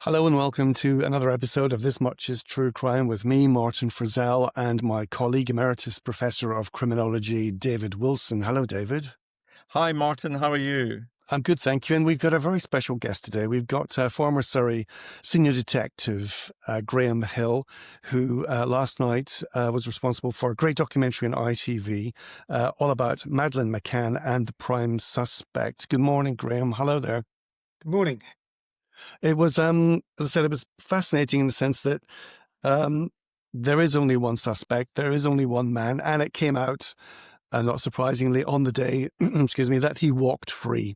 Hello and welcome to another episode of This Much is True Crime with me, Martin Frizzell, and my colleague, Emeritus Professor of Criminology, David Wilson. Hello, David. Hi, Martin. How are you? I'm good, thank you. And we've got a very special guest today. We've got former Surrey senior detective Graham Hill, who last night was responsible for a great documentary on ITV all about Madeline McCann and the prime suspect. Good morning, Graham. Hello there. Good morning. It was, as I said, it was fascinating in the sense that there is only one suspect, there is only one man, and it came out, not surprisingly, on the day, excuse me, that he walked free.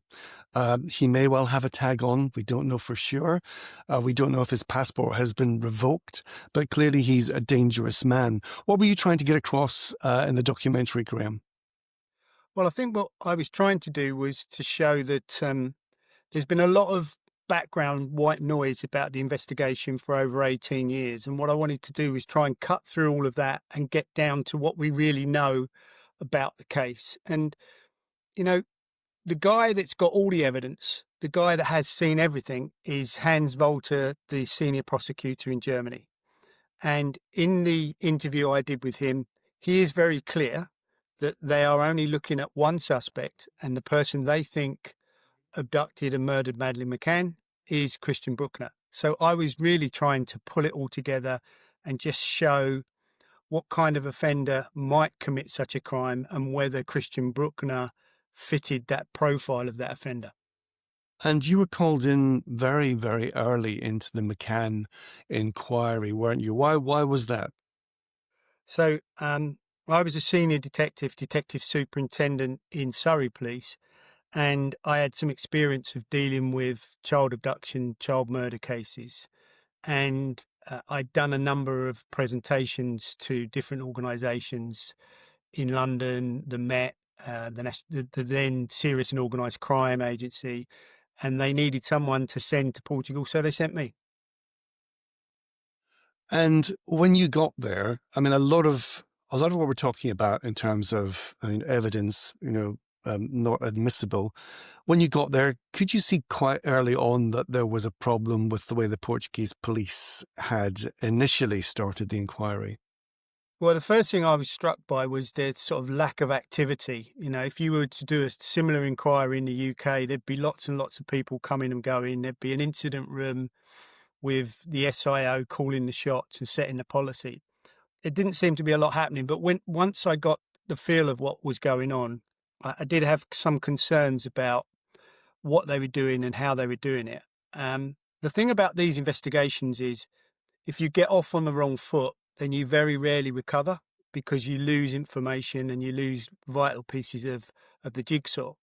He may well have a tag on. We don't know for sure. We don't know if his passport has been revoked, but clearly he's a dangerous man. What were you trying to get across in the documentary, Graham? Well, I think what I was trying to do was to show that there's been a lot of background white noise about the investigation for over 18 years. And what I wanted to do was try and cut through all of that and get down to what we really know about the case. And, you know, the guy that's got all the evidence, the guy that has seen everything is Hans Wolter, the senior prosecutor in Germany. And in the interview I did with him, he is very clear that they are only looking at one suspect, and the person they think abducted and murdered Madeline McCann is Christian Brueckner. So I was really trying to pull it all together and just show what kind of offender might commit such a crime and whether Christian Brueckner fitted that profile of that offender. And you were called in very, very early into the McCann inquiry, weren't you? Why was that? So I was a senior detective superintendent in Surrey Police, and I had some experience of dealing with child abduction, child murder cases. And I'd done a number of presentations to different organisations in London, the Met, the then Serious and Organised Crime Agency, and they needed someone to send to Portugal, so they sent me. And when you got there, I mean, a lot of what we're talking about in terms of, evidence, not admissible. When you got there, could you see quite early on that there was a problem with the way the Portuguese police had initially started the inquiry? Well, the first thing I was struck by was their sort of lack of activity. You know, if you were to do a similar inquiry in the UK, there'd be lots and lots of people coming and going. There'd be an incident room with the SIO calling the shots and setting the policy. It didn't seem to be a lot happening, but once I got the feel of what was going on, I did have some concerns about what they were doing and how they were doing it. The thing about these investigations is if you get off on the wrong foot, then you very rarely recover because you lose information and you lose vital pieces of the jigsaw.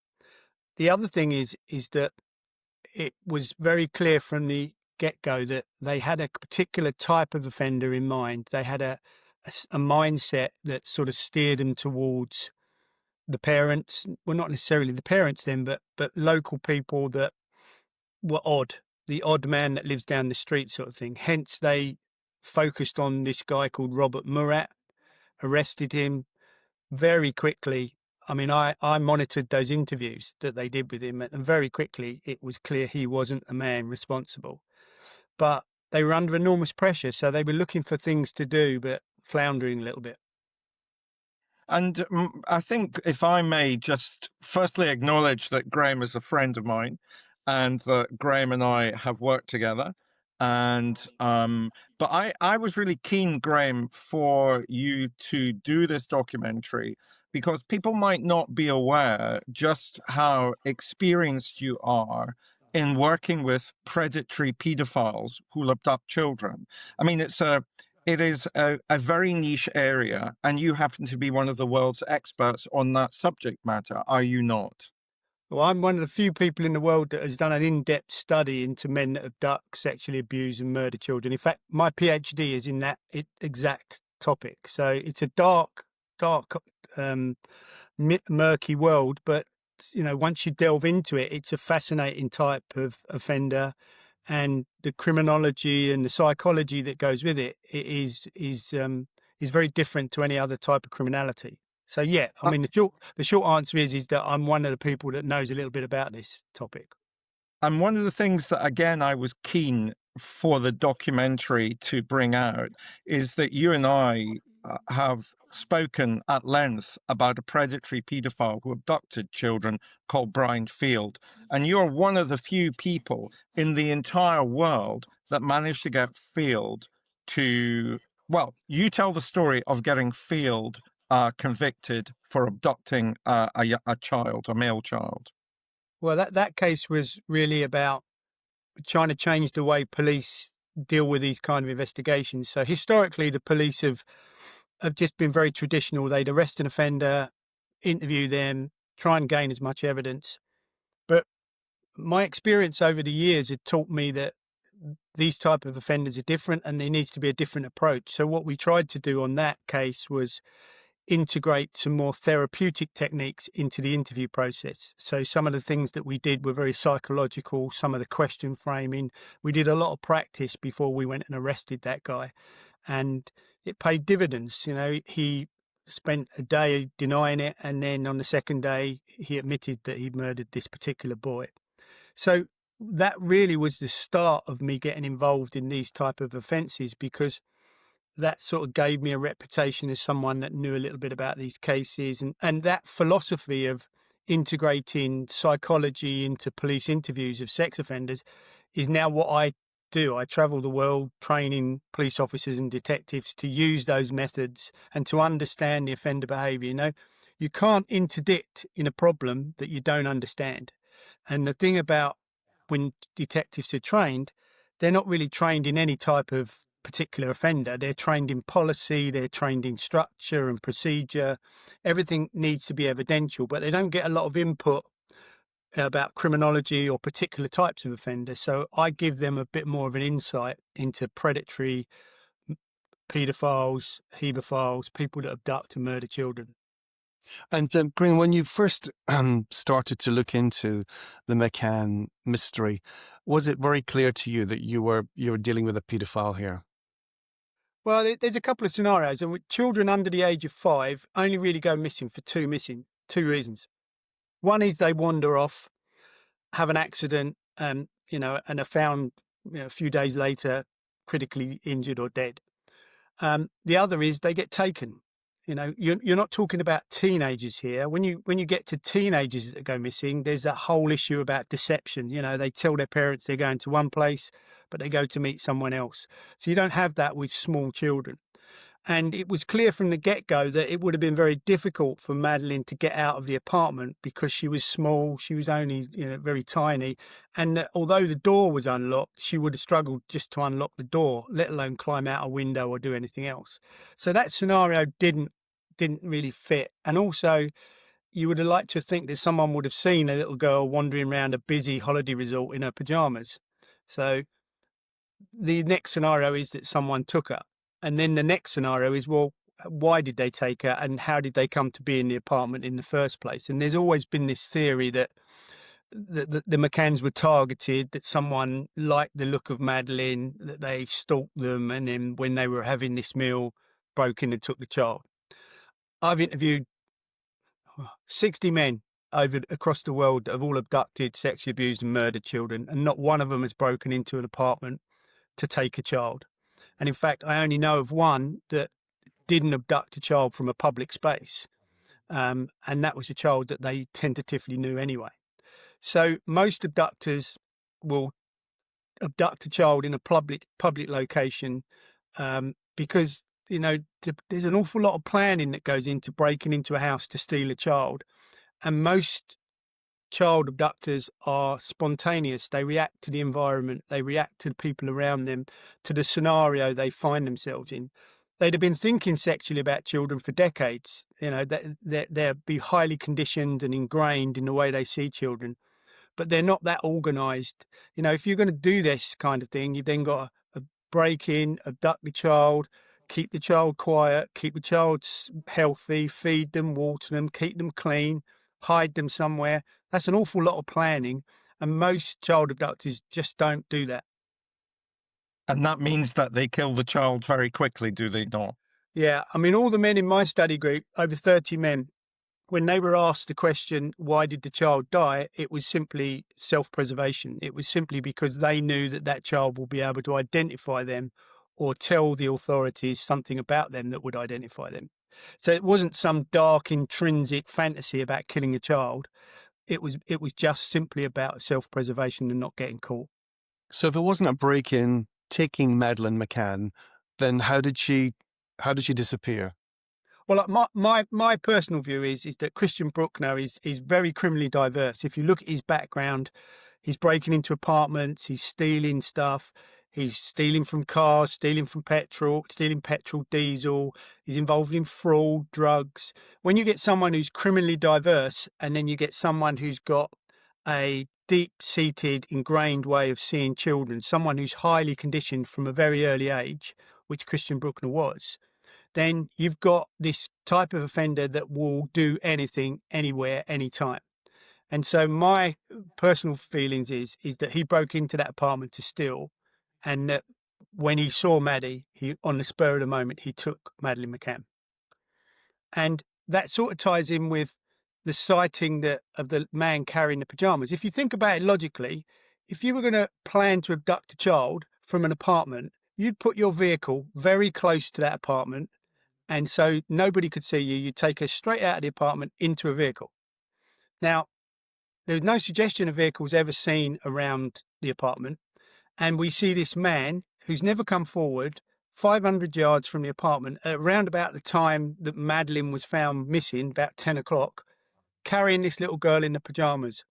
The other thing is that it was very clear from the get-go that they had a particular type of offender in mind. They had a mindset that sort of steered them towards the parents, well, not necessarily the parents then, but local people that were odd, the odd man that lives down the street sort of thing. Hence, they focused on this guy called Robert Murat, arrested him very quickly. I mean, I monitored those interviews that they did with him, and very quickly it was clear he wasn't the man responsible. But they were under enormous pressure, so they were looking for things to do, but floundering a little bit. And I think if I may just firstly acknowledge that Graham is a friend of mine and that Graham and I have worked together. And but I was really keen, Graham, for you to do this documentary because people might not be aware just how experienced you are in working with predatory pedophiles who abduct children. I mean, it is a very niche area, and you happen to be one of the world's experts on that subject matter, are you not? Well, I'm one of the few people in the world that has done an in-depth study into men that abduct, sexually abuse and murder children. In fact, my PhD is in that exact topic. So it's a dark, murky world, but once you delve into it, it's a fascinating type of offender, and the criminology and the psychology that goes with it is very different to any other type of criminality. So yeah, I mean the short answer is that I'm one of the people that knows a little bit about this topic. And one of the things that again I was keen for the documentary to bring out is that you and I have spoken at length about a predatory paedophile who abducted children called Brian Field. And you're one of the few people in the entire world that managed to get Field to, well, you tell the story of getting Field convicted for abducting a child, a male child. Well, that case was really about trying to change the way police deal with these kind of investigations. So historically, the police have just been very traditional. They'd arrest an offender, interview them, try and gain as much evidence. But my experience over the years had taught me that these type of offenders are different and there needs to be a different approach. So what we tried to do on that case was integrate some more therapeutic techniques into the interview process. So some of the things that we did were very psychological, some of the question framing. We did a lot of practice before we went and arrested that guy. And it paid dividends. You know, he spent a day denying it, and then on the second day, he admitted that he'd murdered this particular boy. So that really was the start of me getting involved in these type of offences, because that sort of gave me a reputation as someone that knew a little bit about these cases. And that philosophy of integrating psychology into police interviews of sex offenders is now what I do. I travel the world training police officers and detectives to use those methods and to understand the offender behaviour. You know, you can't interdict in a problem that you don't understand. And the thing about when detectives are trained, they're not really trained in any type of particular offender. They're trained in policy, they're trained in structure and procedure. Everything needs to be evidential, but they don't get a lot of input about criminology or particular types of offenders. So I give them a bit more of an insight into predatory, paedophiles, hebephiles, people that abduct and murder children. And Green, when you first started to look into the McCann mystery, was it very clear to you that you were dealing with a paedophile here? Well, there's a couple of scenarios, and with children under the age of 5 only really go missing for two reasons. One is they wander off, have an accident, and are found a few days later critically injured or dead. The other is they get taken. You know, you're not talking about teenagers here. When you get to teenagers that go missing, there's that whole issue about deception. You know, they tell their parents they're going to one place, but they go to meet someone else. So you don't have that with small children. And it was clear from the get-go that it would have been very difficult for Madeline to get out of the apartment because she was small, she was only very tiny, and although the door was unlocked, she would have struggled just to unlock the door, let alone climb out a window or do anything else. So that scenario didn't really fit. And also, you would have liked to think that someone would have seen a little girl wandering around a busy holiday resort in her pajamas. So the next scenario is that someone took her. And then the next scenario is, well, why did they take her and how did they come to be in the apartment in the first place? And there's always been this theory that the McCanns were targeted, that someone liked the look of Madeline, that they stalked them, and then when they were having this meal, broke in and took the child. I've interviewed 60 men across the world that have all abducted, sexually abused and murdered children, and not one of them has broken into an apartment to take a child. And in fact, I only know of one that didn't abduct a child from a public space. And that was a child that they tentatively knew anyway. So most abductors will abduct a child in a public location because, there's an awful lot of planning that goes into breaking into a house to steal a child. And most child abductors are spontaneous. They react to the environment, they react to the people around them, to the scenario they find themselves in. They'd have been thinking sexually about children for decades. They'll be highly conditioned and ingrained in the way they see children, but they're not that organised. If you're going to do this kind of thing, you've then got to break in, abduct the child, keep the child quiet, keep the child healthy, feed them, water them, keep them clean, hide them somewhere. That's an awful lot of planning, and most child abductors just don't do that. And that means that they kill the child very quickly, do they not? Yeah, I mean, all the men in my study group, over 30 men, when they were asked the question, why did the child die? It was simply self-preservation. It was simply because they knew that that child will be able to identify them or tell the authorities something about them that would identify them. So it wasn't some dark, intrinsic fantasy about killing a child. It was just simply about self-preservation and not getting caught. So if it wasn't a break-in taking Madeline McCann, then how did she disappear? Well, my personal view is that Christian Brueckner is very criminally diverse. If you look at his background, he's breaking into apartments, he's stealing stuff, he's stealing from cars, stealing petrol, diesel, he's involved in fraud, drugs. When you get someone who's criminally diverse and then you get someone who's got a deep-seated, ingrained way of seeing children, someone who's highly conditioned from a very early age, which Christian Brueckner was, then you've got this type of offender that will do anything, anywhere, anytime. And so my personal feelings is that he broke into that apartment to steal, and that when he saw Maddie, he, on the spur of the moment, he took Madeline McCann. And that sort of ties in with the sighting of the man carrying the pajamas. If you think about it logically, if you were going to plan to abduct a child from an apartment, you'd put your vehicle very close to that apartment, and so nobody could see you. You'd take her straight out of the apartment into a vehicle. Now, there's no suggestion a vehicle was ever seen around the apartment. And we see this man who's never come forward 500 yards from the apartment at around about the time that Madeline was found missing, about 10 o'clock, carrying this little girl in the pajamas.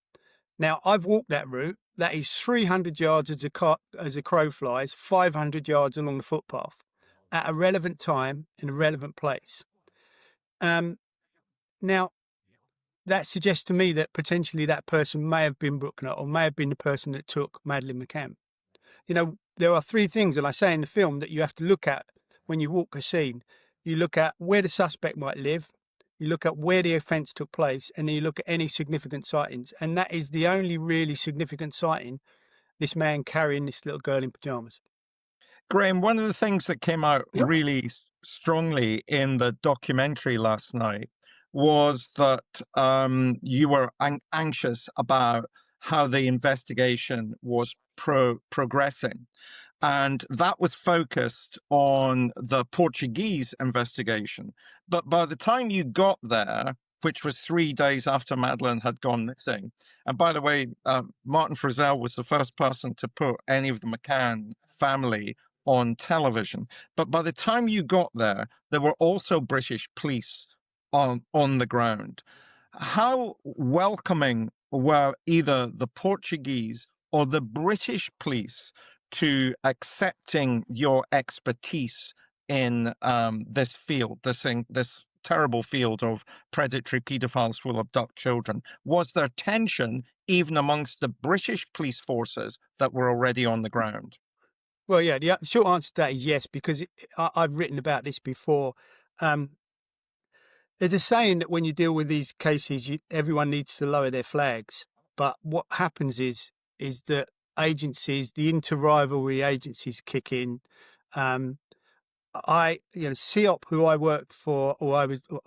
Now, I've walked that route. That is 300 yards as a crow flies, 500 yards along the footpath at a relevant time in a relevant place. Now, that suggests to me that potentially that person may have been Brueckner or may have been the person that took Madeline McCann. You know, there are three things, and I say in the film, that you have to look at when you walk a scene. You look at where the suspect might live, you look at where the offence took place, and then you look at any significant sightings. And that is the only really significant sighting, this man carrying this little girl in pyjamas. Graham, one of the things that came out really strongly in the documentary last night was that you were anxious about how the investigation was progressing. And that was focused on the Portuguese investigation. But by the time you got there, which was 3 days after Madeline had gone missing, and by the way, Martin Frizzell was the first person to put any of the McCann family on television. But by the time you got there, there were also British police on the ground. How welcoming were either the Portuguese or the British police to accepting your expertise in this field, this terrible field of predatory paedophiles who will abduct children? Was there tension even amongst the British police forces that were already on the ground? Well, yeah, the short answer to that is yes, because I've written about this before. There's a saying that when you deal with these cases, everyone needs to lower their flags. But what happens is that agencies, the inter-rivalry agencies kick in. CEOP, who I worked for, or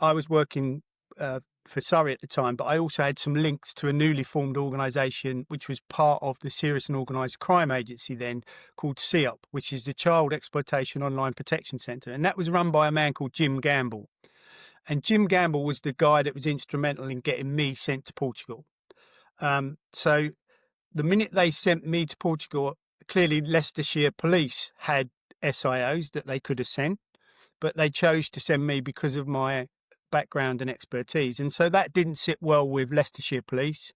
I was working for Surrey at the time, but I also had some links to a newly formed organisation which was part of the Serious and Organised Crime Agency then, called CEOP, which is the Child Exploitation Online Protection Centre. And that was run by a man called Jim Gamble. And Jim Gamble was the guy that was instrumental in getting me sent to Portugal. So the minute they sent me to Portugal, clearly Leicestershire police had SIOs that they could have sent, but they chose to send me because of my background and expertise. And so that didn't sit well with Leicestershire police.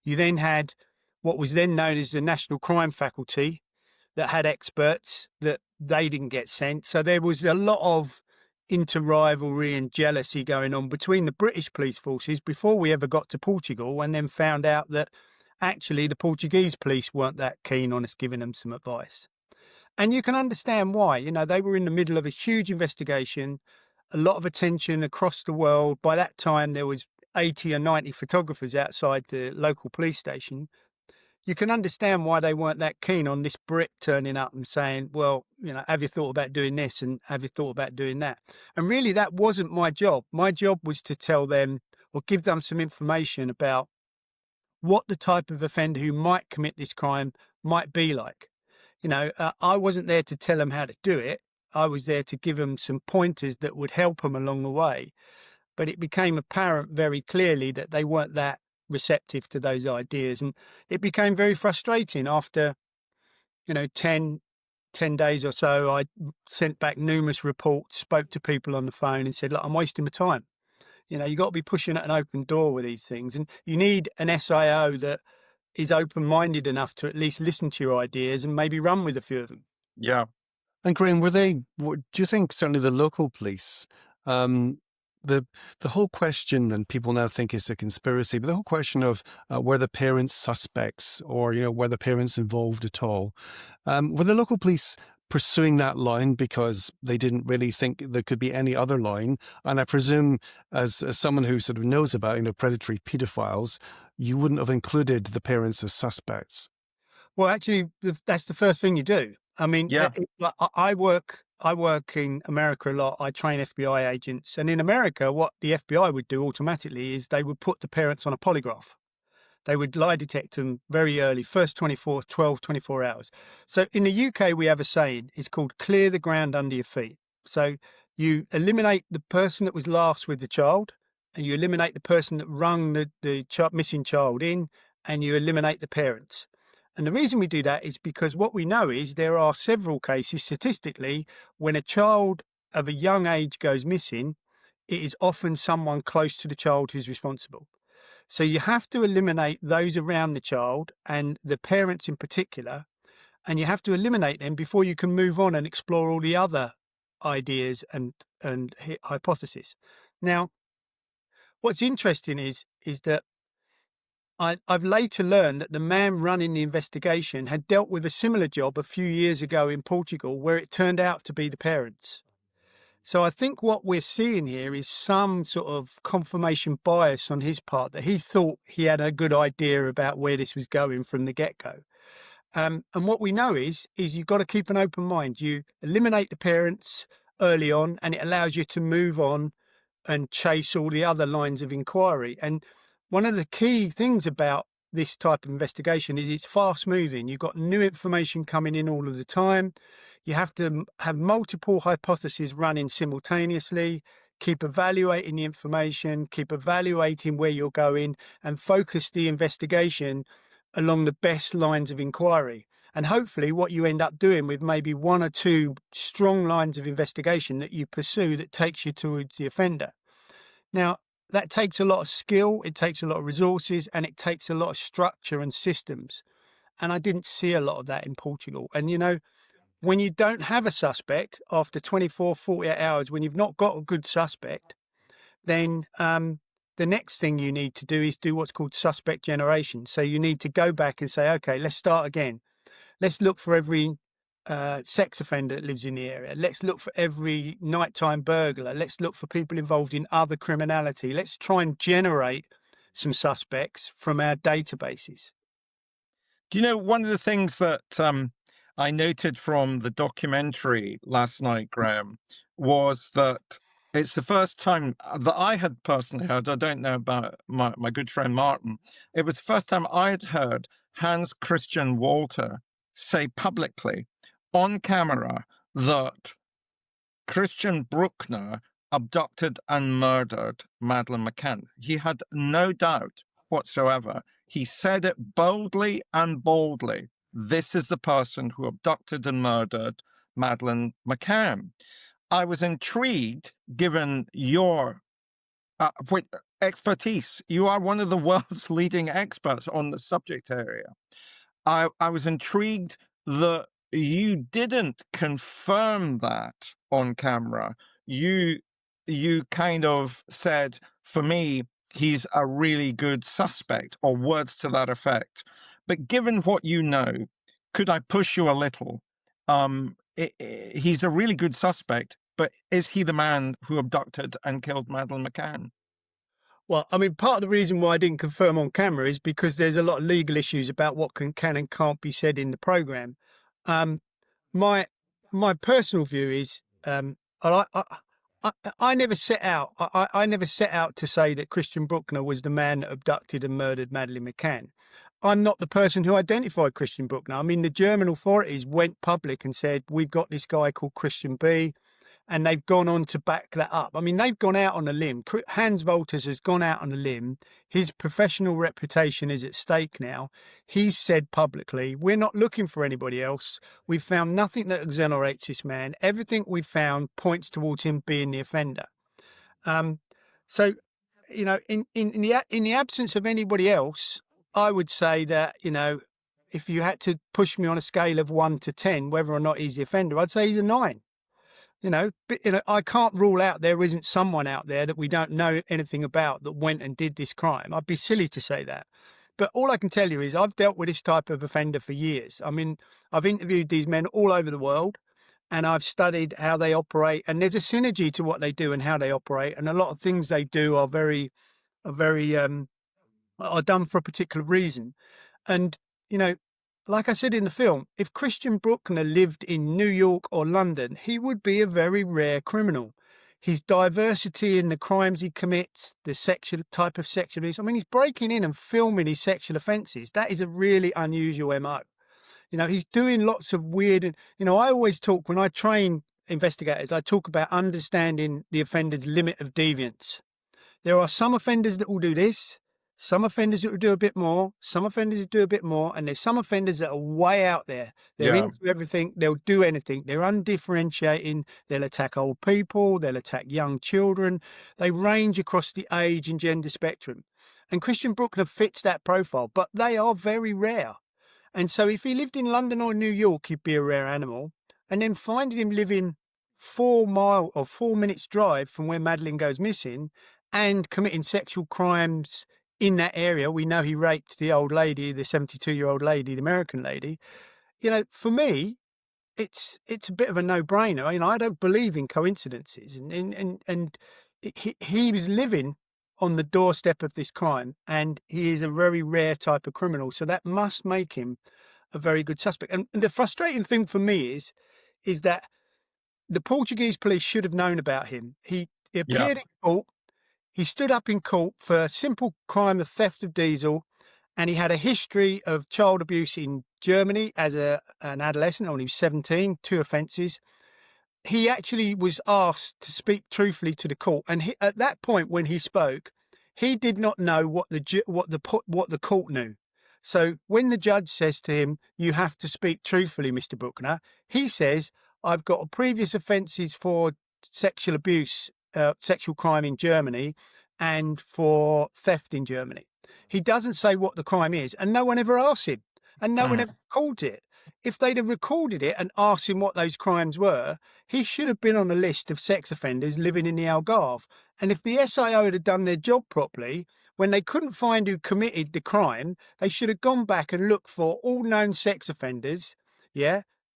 You then had what was then known as the National Crime Faculty that had experts that they didn't get sent. So there was a lot of inter-rivalry and jealousy going on between the British police forces before we ever got to Portugal, and then found out that actually the Portuguese police weren't that keen on us giving them some advice. And you can understand why. You know, they were in the middle of a huge investigation, a lot of attention across the world. By that time, there was 80 or 90 photographers outside the local police station. You can understand why they weren't that keen on this Brit turning up and saying, well, you know, have you thought about doing this and have you thought about doing that? And really, that wasn't my job. My job was to tell them or give them some information about what the type of offender who might commit this crime might be like. I wasn't there to tell them how to do it. I was there to give them some pointers that would help them along the way. But it became apparent very clearly that they weren't that receptive to those ideas. And it became very frustrating after, 10 days or so. I sent back numerous reports, spoke to people on the phone and said, look, I'm wasting my time. You've got to be pushing at an open door with these things. And you need an SIO that is open-minded enough to at least listen to your ideas and maybe run with a few of them. Yeah. And Graham, do you think certainly the local police, the whole question, and people now think it's a conspiracy, but the whole question of were the parents suspects, or were the parents involved at all? Were the local police pursuing that line because they didn't really think there could be any other line? And I presume, as someone who sort of knows about predatory paedophiles, you wouldn't have included the parents as suspects. Well, actually, that's the first thing you do. I mean, Yeah. I work in America a lot. I train FBI agents. And in America, what the FBI would do automatically is they would put the parents on a polygraph. They would lie detect them very early, first 24 hours. So in the UK, we have a saying, it's called clear the ground under your feet. So you eliminate the person that was last with the child, and you eliminate the person that rung the missing child in, and you eliminate the parents. And the reason we do that is because what we know is there are several cases statistically when a child of a young age goes missing, it is often someone close to the child who's responsible. So you have to eliminate those around the child and the parents in particular, and you have to eliminate them before you can move on and explore all the other ideas and hypotheses. Now, what's interesting is that I've later learned that the man running the investigation had dealt with a similar job a few years ago in Portugal, where it turned out to be the parents. So I think what we're seeing here is some sort of confirmation bias on his part, that he thought he had a good idea about where this was going from the get-go. And what we know is you've got to keep an open mind. You eliminate the parents early on, and it allows you to move on and chase all the other lines of inquiry. And one of the key things about this type of investigation is it's fast moving. You've got new information coming in all of the time. You have to have multiple hypotheses running simultaneously, keep evaluating the information, keep evaluating where you're going, and focus the investigation along the best lines of inquiry. And hopefully what you end up doing with maybe one or two strong lines of investigation that you pursue that takes you towards the offender. Now, that takes a lot of skill, it takes a lot of resources, and it takes a lot of structure and systems. And I didn't see a lot of that in Portugal. And, when you don't have a suspect after 24, 48 hours, when you've not got a good suspect, then the next thing you need to do is do what's called suspect generation. So you need to go back and say, okay, let's start again. Let's look for every sex offender that lives in the area. Let's look for every nighttime burglar. Let's look for people involved in other criminality. Let's try and generate some suspects from our databases. Do you know, one of the things that I noted from the documentary last night, Graham, was that it's the first time that I had personally heard, I don't know about my good friend Martin, it was the first time I had heard Hans Christian Walter say publicly on camera that Christian Brueckner abducted and murdered Madeline McCann. He had no doubt whatsoever. He said it boldly and boldly. This is the person who abducted and murdered Madeline McCann. I was intrigued, given your expertise. You are one of the world's leading experts on the subject area. I was intrigued that you didn't confirm that on camera. You kind of said, for me, he's a really good suspect, or words to that effect. But given what you know, could I push you a little? He's a really good suspect, but is he the man who abducted and killed Madeline McCann? Well, I mean, part of the reason why I didn't confirm on camera is because there's a lot of legal issues about what can and can't be said in the program. My personal view is, I never set out. I never set out to say that Christian Brueckner was the man that abducted and murdered Madeline McCann. I'm not the person who identified Christian Brueckner. I mean, the German authorities went public and said, we've got this guy called Christian B, and they've gone on to back that up. I mean, they've gone out on a limb. Hans Wolters has gone out on a limb. His professional reputation is at stake now. He's said publicly, we're not looking for anybody else. We've found nothing that exonerates this man. Everything we've found points towards him being the offender. So, you know, in the absence of anybody else, I would say that, you know, if you had to push me on a scale of 1 to 10, whether or not he's the offender, I'd say he's a 9. You know, I can't rule out there isn't someone out there that we don't know anything about that went and did this crime. I'd be silly to say that. But all I can tell you is I've dealt with this type of offender for years. I mean, I've interviewed these men all over the world, and I've studied how they operate. And there's a synergy to what they do and how they operate. And a lot of things they do are done for a particular reason. And, you know, like I said in the film, if Christian Brueckner lived in New York or London, he would be a very rare criminal. His diversity in the crimes he commits, the sexual type of sexual abuse. I mean, he's breaking in and filming his sexual offences. That is a really unusual MO. You know, he's doing lots of weird, you know, I always talk, when I train investigators, I talk about understanding the offender's limit of deviance. There are some offenders that will do this, some offenders that will do a bit more, some offenders that do a bit more, and there's some offenders that are way out there. They're into everything, they'll do anything, they're undifferentiating, they'll attack old people, they'll attack young children, they range across the age and gender spectrum. And Christian Brueckner fits that profile, but they are very rare. And so if he lived in London or New York, he'd be a rare animal. And then finding him living 4 minutes drive from where Madeline goes missing and committing sexual crimes in that area. We know he raped the old lady, the 72-year-old lady, the American lady. You know, for me, it's a bit of a no-brainer. You know, I don't believe in coincidences. And he was living on the doorstep of this crime, and he is a very rare type of criminal. So that must make him a very good suspect. And the frustrating thing for me is that the Portuguese police should have known about him. He appeared in court. He stood up in court for a simple crime of theft of diesel, and he had a history of child abuse in Germany as an adolescent when he was 17, 2 offences. He actually was asked to speak truthfully to the court, and at that point when he spoke, he did not know what the court knew. So when the judge says to him, "You have to speak truthfully, Mr. Brueckner," he says, "I've got previous offences for sexual abuse, sexual crime in Germany, and for theft in Germany." He doesn't say what the crime is, and no one ever asks him, and no one ever records it. If they'd have recorded it and asked him what those crimes were, he should have been on a list of sex offenders living in the Algarve. And if the SIO had done their job properly, when they couldn't find who committed the crime, they should have gone back and looked for all known sex offenders,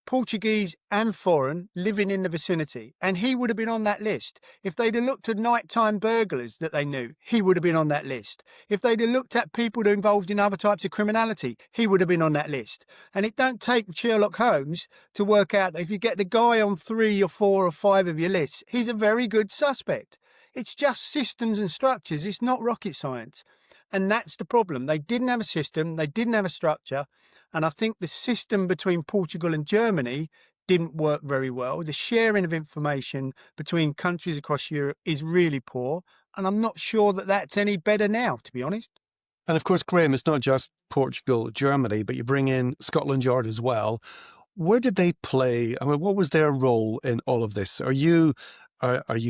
Portuguese and foreign, living in the vicinity, and he would have been on that list. If they'd have looked at nighttime burglars that they knew, he would have been on that list. If they'd have looked at people that are involved in other types of criminality, he would have been on that list. And it don't take Sherlock Holmes to work out that if you get the guy on 3 or 4 or 5 of your lists, he's a very good suspect. It's just systems and structures. It's not rocket science. And that's the problem. They didn't have a system. They didn't have a structure. And I think the system between Portugal and Germany didn't work very well. The sharing of information between countries across Europe is really poor. And I'm not sure that that's any better now, to be honest. And of course, Graham, it's not just Portugal, Germany, but you bring in Scotland Yard as well. Where did they play? I mean, what was their role in all of this? Are you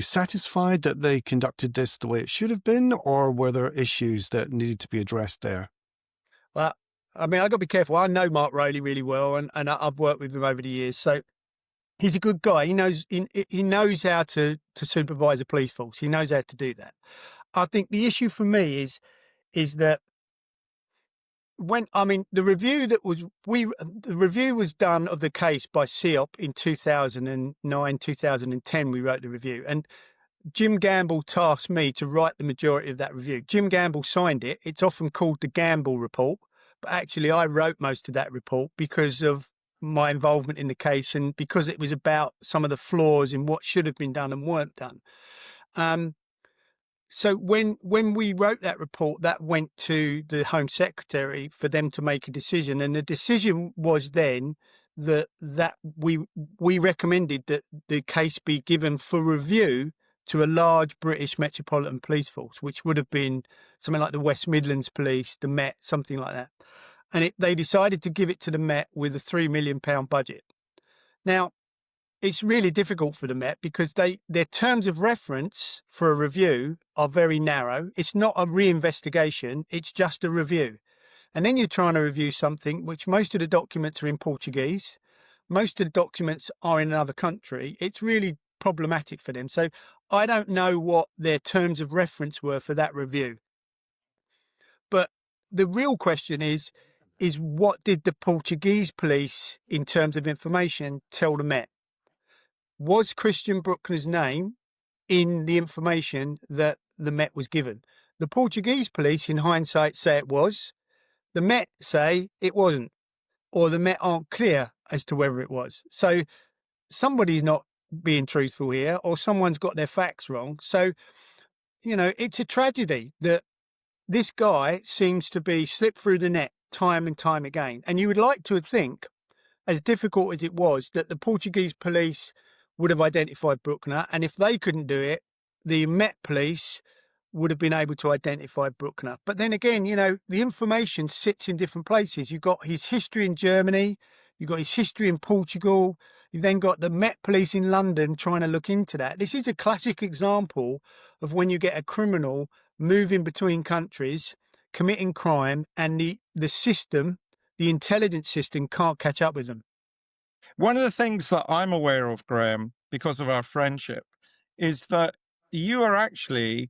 satisfied that they conducted this the way it should have been, or were there issues that needed to be addressed there? Well, I mean, I've got to be careful. I know Mark Rowley really well, and I've worked with him over the years. So he's a good guy. He knows how to supervise a police force. He knows how to do that. I think the issue for me is that the review was done of the case by CEOP in 2009, 2010. We wrote the review, and Jim Gamble tasked me to write the majority of that review. Jim Gamble signed it. It's often called the Gamble report, but actually I wrote most of that report because of my involvement in the case, and because it was about some of the flaws in what should have been done and weren't done. So when we wrote that report, that went to the Home Secretary for them to make a decision, and the decision was then that we recommended that the case be given for review to a large British Metropolitan Police Force, which would have been something like the West Midlands Police, the Met, something like that. And they decided to give it to the Met with a £3 million budget. Now, it's really difficult for the Met because their terms of reference for a review are very narrow. It's not a reinvestigation, it's just a review. And then you're trying to review something which most of the documents are in Portuguese, most of the documents are in another country. It's really problematic for them. So I don't know what their terms of reference were for that review. But the real question is what did the Portuguese police, in terms of information, tell the Met? Was Christian Brueckner's name in the information that the Met was given? The Portuguese police, in hindsight, say it was. The Met say it wasn't, or the Met aren't clear as to whether it was. So somebody's not being truthful here, or someone's got their facts wrong. So, it's a tragedy that this guy seems to be slipped through the net time and time again. And you would like to think, as difficult as it was, that the Portuguese police would have identified Brueckner, and if they couldn't do it, the Met police would have been able to identify Brueckner. But then again, the information sits in different places. You've got his history in Germany, you've got his history in Portugal, you've then got the Met police in London trying to look into that. This is a classic example of when you get a criminal moving between countries, committing crime, and the system, the intelligence system, can't catch up with them. One of the things that I'm aware of, Graham, because of our friendship, is that you are actually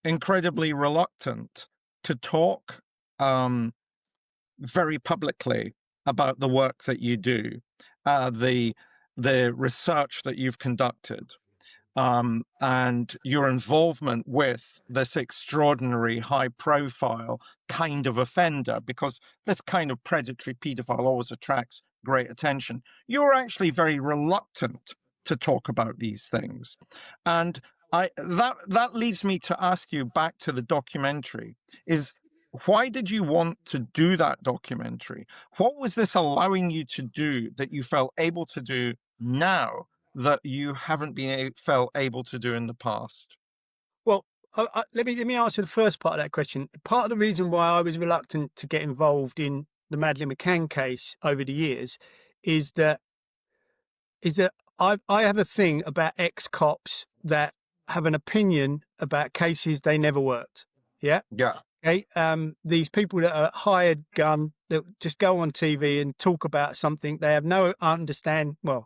incredibly reluctant to talk very publicly about the work that you do, the research that you've conducted, and your involvement with this extraordinary high-profile kind of offender, because this kind of predatory paedophile always attracts great attention. You're actually very reluctant to talk about these things. And that leads me to ask you back to the documentary, is why did you want to do that documentary? What was this allowing you to do that you felt able to do now that you haven't felt able to do in the past? Well, let me answer the first part of that question. Part of the reason why I was reluctant to get involved in the Madeline McCann case over the years is that I have a thing about ex-cops that have an opinion about cases they never worked. Yeah. Yeah. Okay. These people that are hired gun that just go on TV and talk about something they have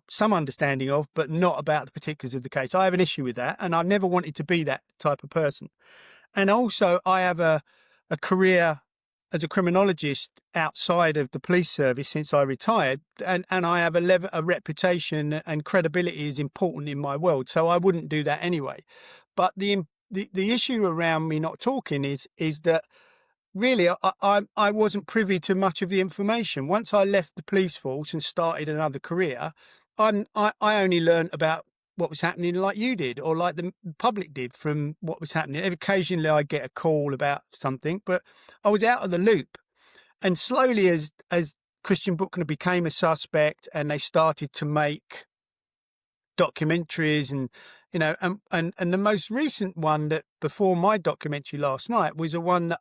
some understanding of, but not about the particulars of the case. I have an issue with that, and I've never wanted to be that type of person. And also, I have a career as a criminologist outside of the police service since I retired, and I have a reputation, and credibility is important in my world, so I wouldn't do that anyway. But the issue around me not talking is that really I wasn't privy to much of the information. Once I left the police force and started another career, I only learned about what was happening like you did, or like the public did, from what was happening. Occasionally I'd get a call about something, but I was out of the loop. And slowly as Christian Brueckner became a suspect and they started to make documentaries and the most recent one that before my documentary last night was a one that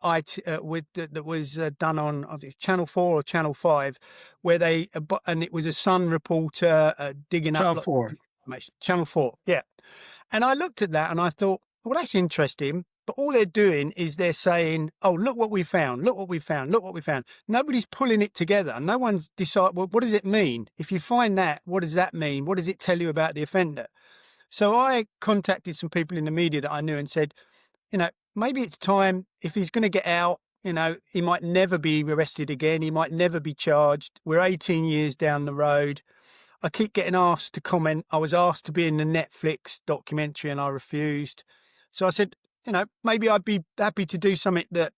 that was done on Channel 4 or Channel 5, where it was a Sun reporter digging Channel up 4. Information. Channel 4, yeah. And I looked at that and I thought, well, that's interesting. But all they're doing is they're saying, oh, look what we found, look what we found, look what we found. Nobody's pulling it together. No one's decided, well, what does it mean? If you find that, what does that mean? What does it tell you about the offender? So I contacted some people in the media that I knew and said, maybe it's time, if he's going to get out, he might never be arrested again. He might never be charged. We're 18 years down the road. I keep getting asked to comment. I was asked to be in the Netflix documentary and I refused. So I said, maybe I'd be happy to do something that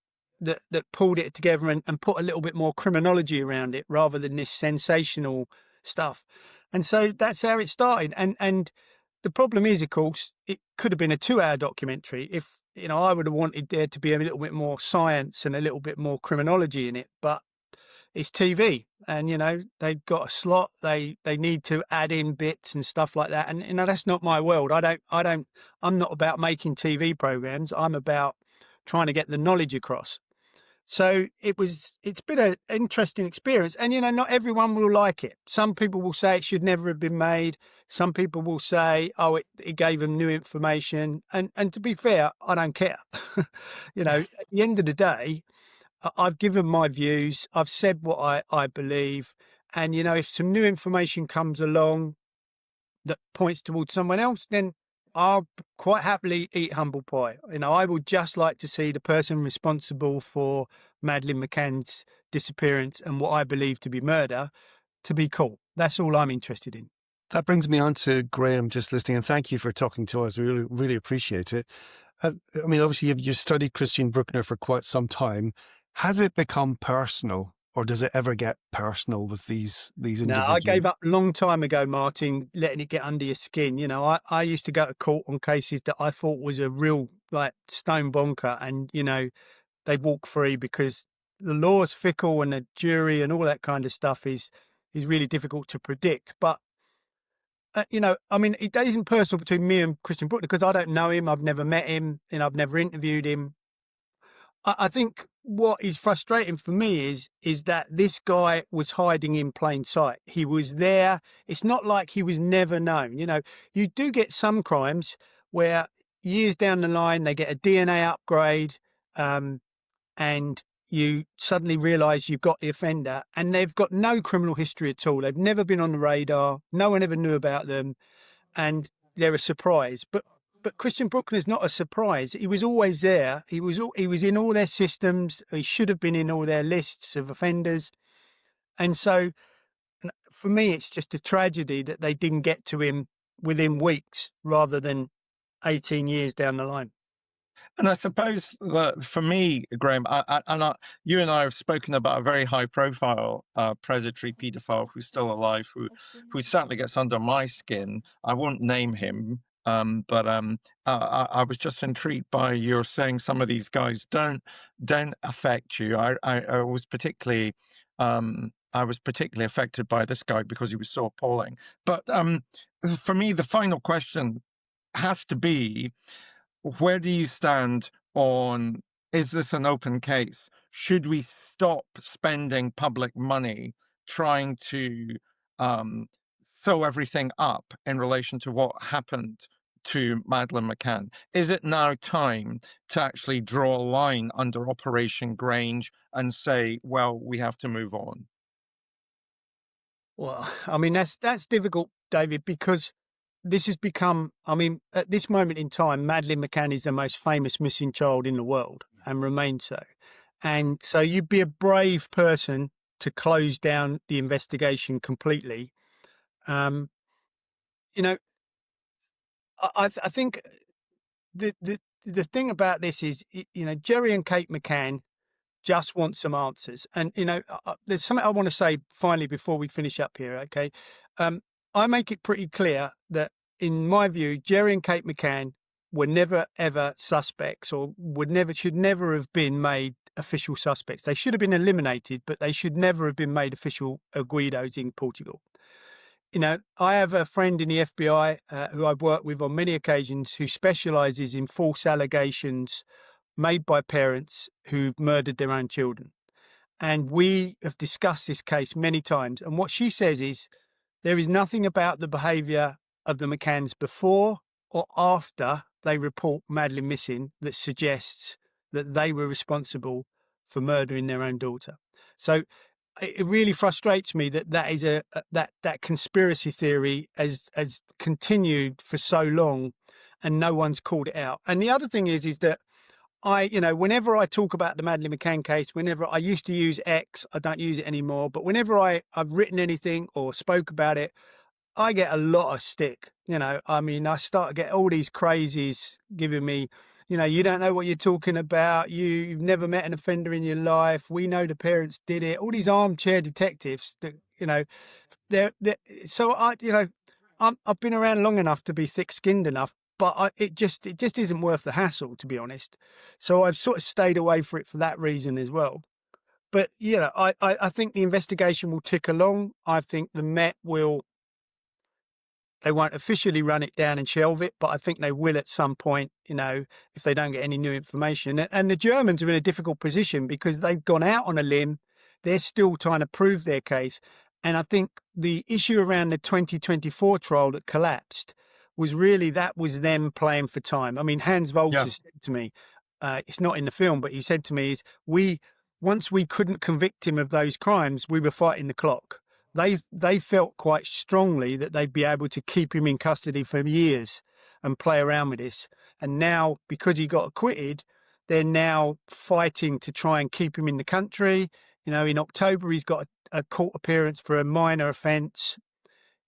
pulled it together and put a little bit more criminology around it, rather than this sensational stuff. And so that's how it started. And the problem is, of course, it could have been a 2-hour documentary if, I would have wanted there to be a little bit more science and a little bit more criminology in it. But it's TV, and they've got a slot. They need to add in bits and stuff like that. And that's not my world. I'm not about making TV programs. I'm about trying to get the knowledge across. So it's been an interesting experience, and not everyone will like it. Some people will say it should never have been made. Some people will say, oh, it gave them new information. And to be fair, I don't care. At the end of the day, I've given my views. I've said what I believe, and if some new information comes along that points towards someone else, then I'll quite happily eat humble pie. I would just like to see the person responsible for Madeline McCann's disappearance and what I believe to be murder to be caught. That's all I'm interested in. That brings me on to Graham, just listening, and thank you for talking to us. We really, really appreciate it. Obviously, you've studied Christian Brueckner for quite some time. Has it become personal, or does it ever get personal with these individuals? No, I gave up a long time ago, Martin, letting it get under your skin. I used to go to court on cases that I thought was a real, stone bonker, and, they'd walk free because the law is fickle and the jury and all that kind of stuff is really difficult to predict. But, it isn't personal between me and Christian Brueckner because I don't know him. I've never met him and I've never interviewed him. I think what is frustrating for me is that this guy was hiding in plain sight. He was there. It's not like he was never known. You do get some crimes where years down the line, they get a DNA upgrade, and you suddenly realise you've got the offender and they've got no criminal history at all. They've never been on the radar. No one ever knew about them, and they're a surprise. But Christian Brueckner is not a surprise. He was always there. He was in all their systems. He should have been in all their lists of offenders. And so for me, it's just a tragedy that they didn't get to him within weeks rather than 18 years down the line. And I suppose that for me, Graham, you and I have spoken about a very high-profile predatory paedophile who's still alive, who certainly gets under my skin. I won't name him, but I was just intrigued by your saying some of these guys don't affect you. I was particularly affected by this guy because he was so appalling. But for me, the final question has to be, where do you stand on, is this an open case? Should we stop spending public money trying to sew everything up in relation to what happened to Madeline McCann? Is it now time to actually draw a line under Operation Grange and say, well, we have to move on? Well, that's difficult, David, because this has become, at this moment in time, Madeline McCann is the most famous missing child in the world and remains so. And so you'd be a brave person to close down the investigation completely. I think the thing about this is, Jerry and Kate McCann just want some answers. And, there's something I want to say finally before we finish up here, okay? I make it pretty clear that, in my view, Jerry and Kate McCann were never, ever suspects, or should never have been made official suspects. They should have been eliminated, but they should never have been made official Guidos in Portugal. I have a friend in the FBI who I've worked with on many occasions who specialises in false allegations made by parents who've murdered their own children. And we have discussed this case many times. And what she says is there is nothing about the behaviour of the McCanns before or after they report Madeline missing that suggests that they were responsible for murdering their own daughter. So it really frustrates me that is that conspiracy theory has continued for so long and no one's called it out. And the other thing is that whenever I talk about the Madeline McCann case, whenever I used to use X, I don't use it anymore, but whenever I've written anything or spoke about it, I get a lot of stick. I start to get all these crazies giving me, you don't know what you're talking about. You've never met an offender in your life. We know the parents did it. All these armchair detectives that, you know, so I've been around long enough to be thick-skinned enough, but it just isn't worth the hassle, to be honest. So I've sort of stayed away for it for that reason as well. But I think the investigation will tick along. I think the Met they won't officially run it down and shelve it, but I think they will at some point, if they don't get any new information. And the Germans are in a difficult position because they've gone out on a limb. They're still trying to prove their case. And I think the issue around the 2024 trial that collapsed was them playing for time. I mean, Hans Wolter said to me, it's not in the film, but he said to me, once we couldn't convict him of those crimes, we were fighting the clock. They felt quite strongly that they'd be able to keep him in custody for years and play around with this. And now, because he got acquitted, they're now fighting to try and keep him in the country. In October, he's got a court appearance for a minor offence.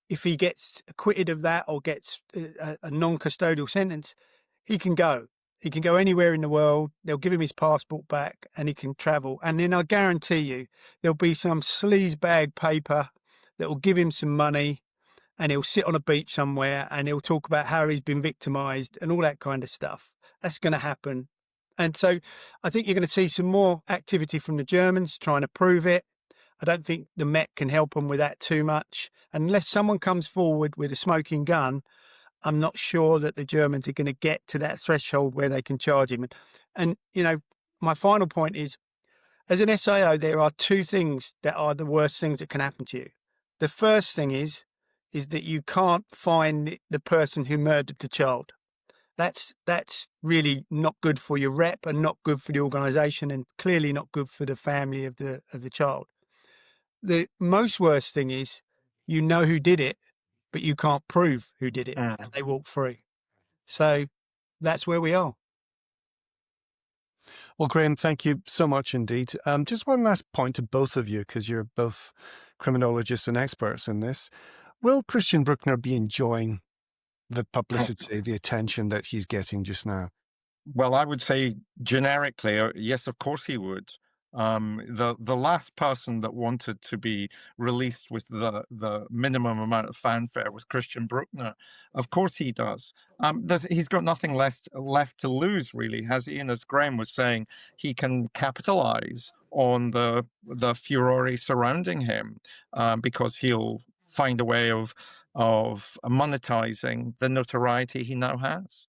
If he gets acquitted of that or gets a non-custodial sentence, he can go. He can go anywhere in the world. They'll give him his passport back and he can travel. And then I guarantee you, there'll be some sleazebag paper that will give him some money and he'll sit on a beach somewhere and he'll talk about how he's been victimised and all that kind of stuff. That's going to happen. And so I think you're going to see some more activity from the Germans trying to prove it. I don't think the Met can help them with that too much. Unless someone comes forward with a smoking gun, I'm not sure that the Germans are going to get to that threshold where they can charge him. And my final point is, as an SIO, there are two things that are the worst things that can happen to you. The first thing is that you can't find the person who murdered the child. That's really not good for your rep and not good for the organisation and clearly not good for the family of the child. The most worst thing is you know who did it, but you can't prove who did it, and they walk free. So that's where we are. Well, Graham, thank you so much indeed. Just one last point to both of you, because you're both criminologists and experts in this. Will Christian Brueckner be enjoying the publicity, the attention that he's getting just now? Well, I would say generically, yes, of course he would. The last person that wanted to be released with the minimum amount of fanfare was Christian Brueckner. Of course he does. He's got nothing left to lose, really, has he? And as Graham was saying, he can capitalize on the furore surrounding him because he'll find a way of monetizing the notoriety he now has.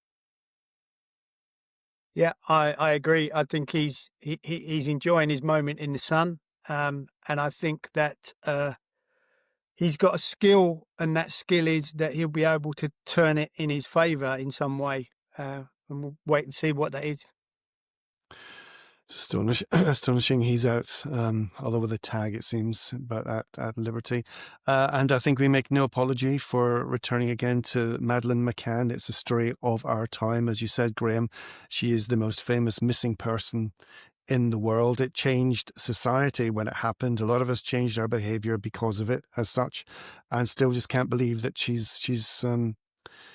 Yeah, I agree. I think he's enjoying his moment in the sun, and I think that he's got a skill, and that skill is that he'll be able to turn it in his favour in some way. And we'll wait and see what that is. It's astonishing he's out, although with a tag, it seems, but at liberty. And I think we make no apology for returning again to Madeline McCann. It's a story of our time. As you said, Graham, she is the most famous missing person in the world. It changed society when it happened. A lot of us changed our behaviour because of it as such, and still just can't believe that she's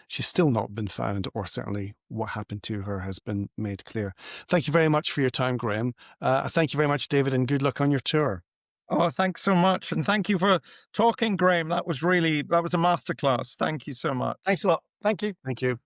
still not been found, or certainly what happened to her has been made clear. Thank you very much for your time, Graham. Thank you very much, David, and good luck on your tour. Oh, thanks so much. And thank you for talking, Graham. That was a masterclass. Thank you so much. Thanks a lot. Thank you. Thank you.